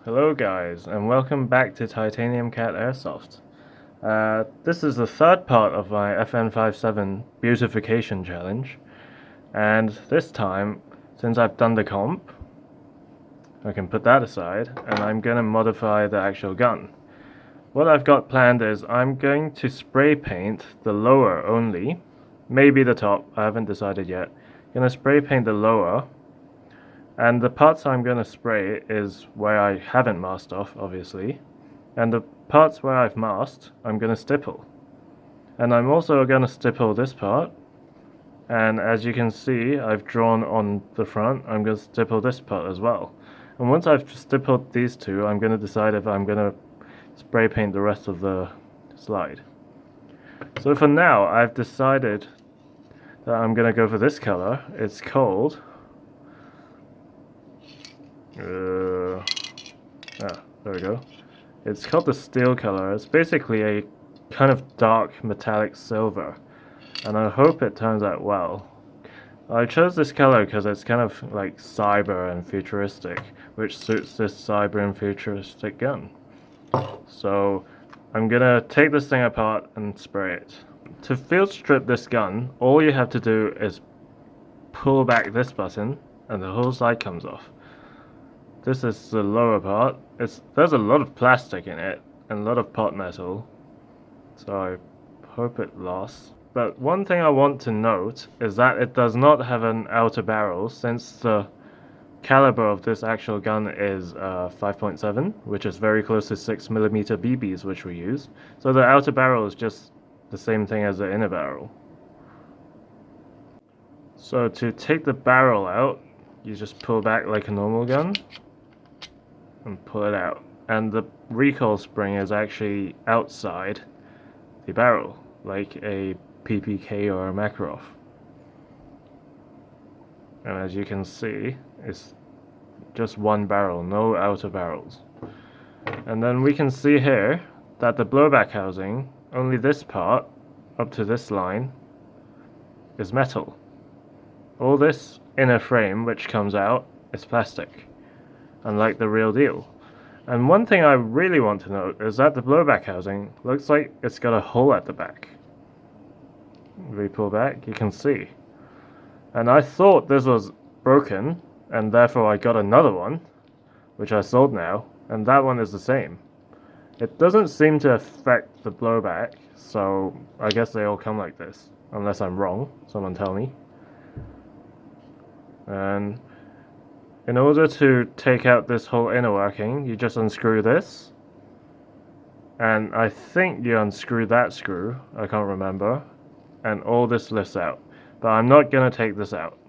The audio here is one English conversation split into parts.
Hello guys, and welcome back to Titanium Cat Airsoft. This is the third part of my FN57 beautification challenge, and this time, since I've done the comp, I can put that aside, and I'm gonna modify the actual gun. What I've got planned is I'm going to spray paint the lower only, maybe the top, I haven't decided yet. Gonna spray paint the lower. And the parts I'm going to spray is where I haven't masked off, obviously. And the parts where I've masked, I'm going to stipple. And I'm also going to stipple this part. And as you can see, I've drawn on the front, I'm going to stipple this part as well. And once I've stippled these two, I'm going to decide if I'm going to spray paint the rest of the slide. So for now, I've decided that I'm going to go for this color. It's called... there we go. It's called the steel color. It's basically a kind of dark metallic silver, and I hope it turns out well. I chose this color because it's kind of like cyber and futuristic, which suits this cyber and futuristic gun. So I'm gonna take this thing apart and spray it. To field strip this gun, all you have to do is pull back this button and the whole slide comes off. This is the lower part. There's a lot of plastic in it and a lot of pot metal, so I hope it lasts. But one thing I want to note is that it does not have an outer barrel, since the caliber of this actual gun is 5.7, which is very close to 6mm BBs, which we use. So the outer barrel is just the same thing as the inner barrel. So to take the barrel out, you just pull back like a normal gun and pull it out, and the recoil spring is actually outside the barrel, like a PPK or a Makarov. And as you can see, it's just one barrel, no outer barrels. And then we can see here that the blowback housing, only this part up to this line, is metal. All this inner frame which comes out is plastic, unlike the real deal. And one thing I really want to note is that the blowback housing looks like it's got a hole at the back. If we pull back, you can see. And I thought this was broken, and therefore I got another one, which I sold now, and that one is the same. It doesn't seem to affect the blowback, so I guess they all come like this, unless I'm wrong, someone tell me. And in order to take out this whole inner working, you just unscrew this, and I think you unscrew that screw, I can't remember, and all this lifts out. But I'm not going to take this out.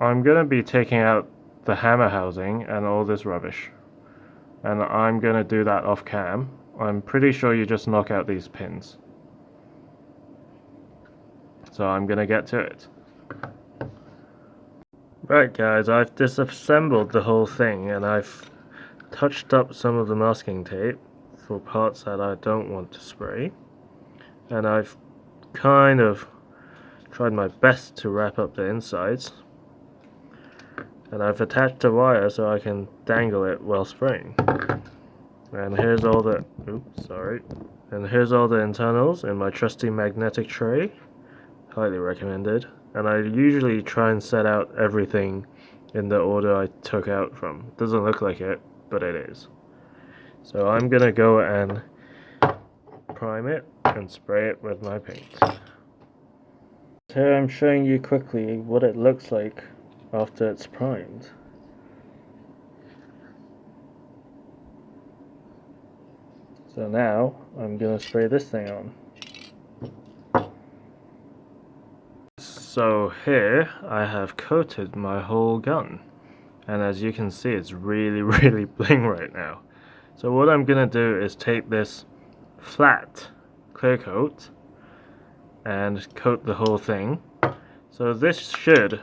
I'm going to be taking out the hammer housing and all this rubbish, and I'm going to do that off cam. I'm pretty sure you just knock out these pins. So I'm going to get to it. Right guys, I've disassembled the whole thing, and I've touched up some of the masking tape for parts that I don't want to spray, and I've kind of tried my best to wrap up the insides, and I've attached a wire so I can dangle it while spraying. And here's all the here's all the internals in my trusty magnetic tray, highly recommended. And I usually try and set out everything in the order I took out from. It doesn't look like it, but it is. So I'm gonna go and prime it and spray it with my paint. Here I'm showing you quickly what it looks like after it's primed. So now I'm gonna spray this thing on. So here I have coated my whole gun, and as you can see, it's really bling right now. So what I'm gonna do is take this flat clear coat and coat the whole thing. So this should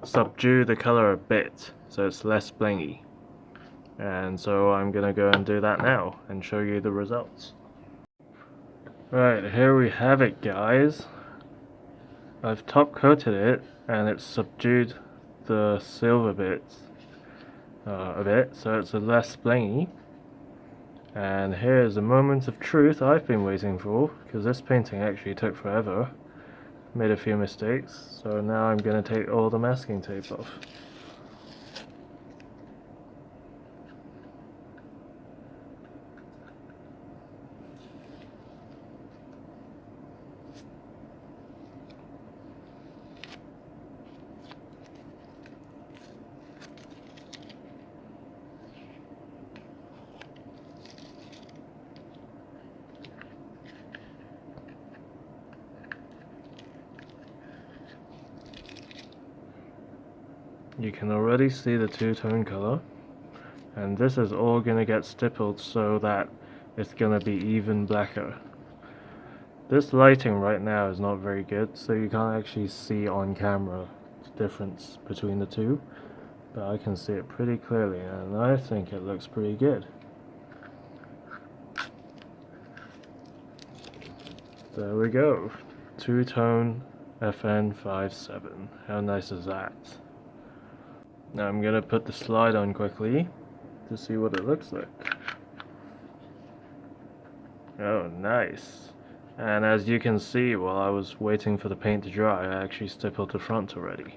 subdue the color a bit, so it's less blingy. And so I'm gonna go and do that now and show you the results. Right, here we have it guys. I've top coated it and it's subdued the silver bits, a bit so it's less splingy. And here's a moment of truth I've been waiting for, because this painting actually took forever. Made a few mistakes, so now I'm going to take all the masking tape off. You can already see the two-tone color, and this is all going to get stippled so that it's going to be even blacker. This lighting right now is not very good, so you can't actually see on camera the difference between the two, but I can see it pretty clearly, and I think it looks pretty good. There we go, two-tone FN57. How nice is that? Now I'm gonna put the slide on quickly to see what it looks like. Oh, nice. And as you can see, while I was waiting for the paint to dry, I actually stippled the front already.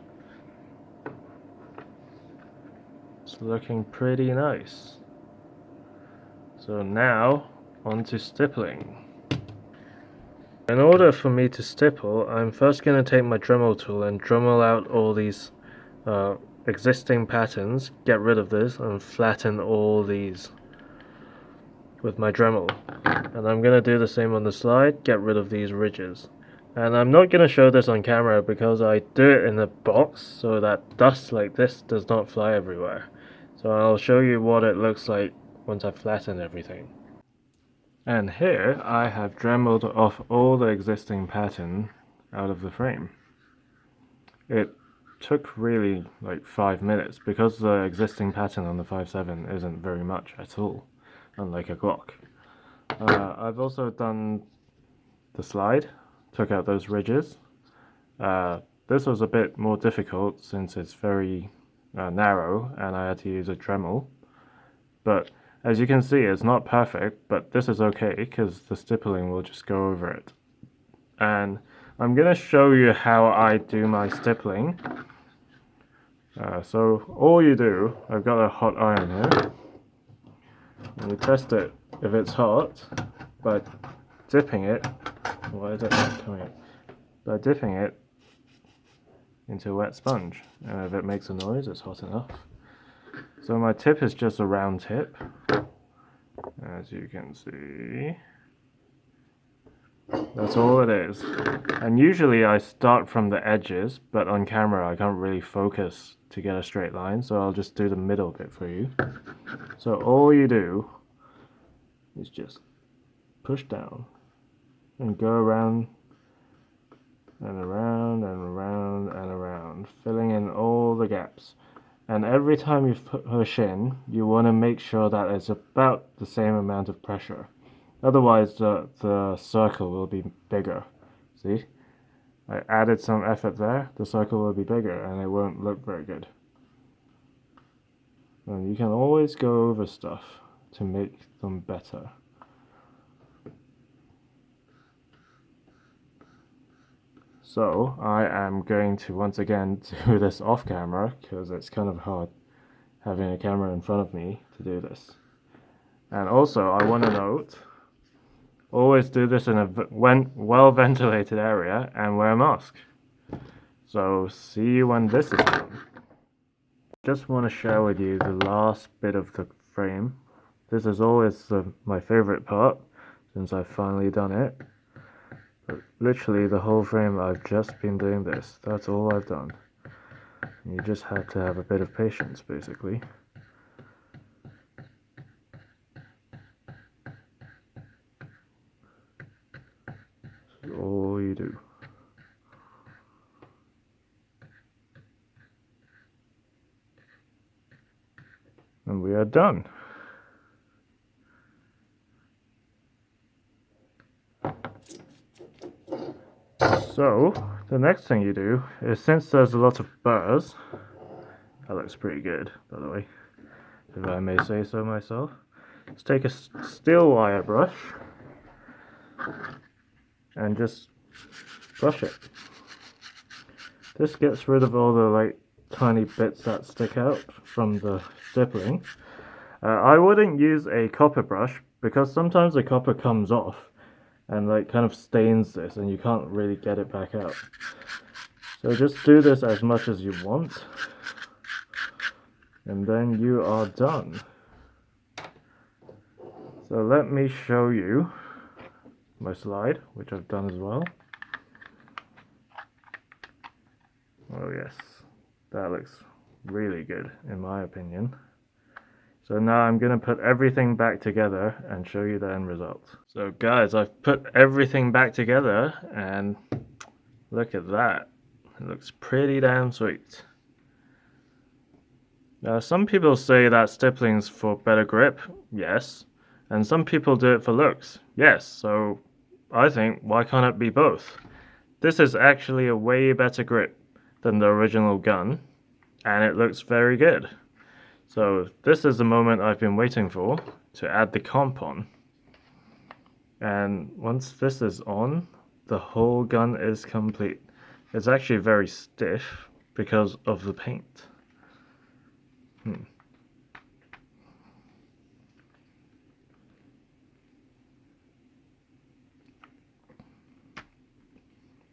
It's looking pretty nice. So now, on to stippling. In order for me to stipple, I'm first going to take my Dremel tool and Dremel out all these existing patterns, get rid of this, and flatten all these with my Dremel. And I'm going to do the same on the slide, get rid of these ridges. And I'm not going to show this on camera because I do it in a box so that dust like this does not fly everywhere. So I'll show you what it looks like once I've flattened everything. And here I have Dremeled off all the existing pattern out of the frame. It took really like 5 minutes because the existing pattern on the 5.7 isn't very much at all, unlike a Glock. I've also done the slide, took out those ridges. This was a bit more difficult since it's very narrow and I had to use a Dremel, but as you can see, it's not perfect, but this is okay because the stippling will just go over it. And I'm going to show you how I do my stippling. So all you do, I've got a hot iron here, and you test it if it's hot by dipping it. Why is it not coming out? By dipping it into a wet sponge, and if it makes a noise, it's hot enough. So my tip is just a round tip, as you can see. That's all it is. And usually I start from the edges, but on camera I can't really focus to get a straight line, so I'll just do the middle bit for you. So all you do is just push down and go around and around and around and around, filling in all the gaps. And every time you push in, you want to make sure that it's about the same amount of pressure. Otherwise, the circle will be bigger. See? I added some effort there, the circle will be bigger and it won't look very good. And you can always go over stuff to make them better. So I am going to once again do this off camera because it's kind of hard having a camera in front of me to do this. And also I want to note, always do this in a well ventilated area and wear a mask. So see you when this is done. Just want to share with you the last bit of the frame. This is always my favorite part since I've finally done it. But literally the whole frame I've just been doing this. That's all I've done. And you just have to have a bit of patience basically. That's all you do. And we are done. So, the next thing you do is, since there's a lot of burrs, that looks pretty good, by the way, if I may say so myself. Let's take a steel wire brush and just brush it. This gets rid of all the like tiny bits that stick out from the stippling. I wouldn't use a copper brush because sometimes the copper comes off and like kind of stains this and you can't really get it back out. So just do this as much as you want and then you are done. So let me show you my slide, which I've done as well. Oh yes, that looks really good in my opinion. So now I'm going to put everything back together and show you the end result. So guys, I've put everything back together and look at that. It looks pretty damn sweet. Now some people say that stippling's for better grip, yes. And some people do it for looks, yes. So I think, why can't it be both? This is actually a way better grip than the original gun, and it looks very good. So this is the moment I've been waiting for, to add the comp on. And once this is on, the whole gun is complete. It's actually very stiff because of the paint.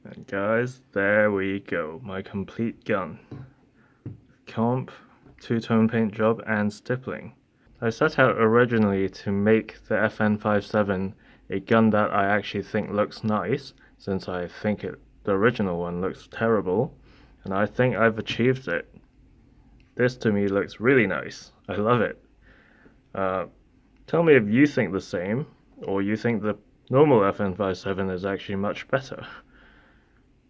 And guys, there we go, my complete gun. Comp, two-tone paint job, and stippling. I set out originally to make the FN57 a gun that I actually think looks nice, since I think the original one looks terrible, and I think I've achieved it. This to me looks really nice. I love it. Tell me if you think the same, or you think the normal FN57 is actually much better.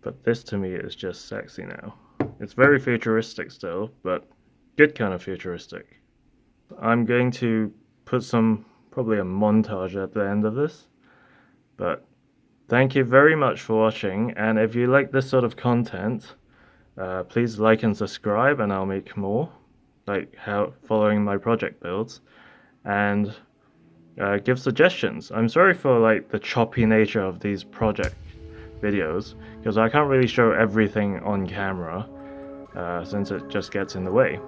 But this to me is just sexy now. It's very futuristic still, but good kind of futuristic. I'm going to put probably a montage at the end of this. But thank you very much for watching, and if you like this sort of content, please like and subscribe and I'll make more, like following my project builds, and give suggestions. I'm sorry for like the choppy nature of these project videos, because I can't really show everything on camera since it just gets in the way.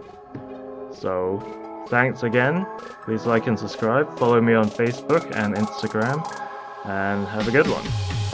So thanks again, please like and subscribe, follow me on Facebook and Instagram, and have a good one.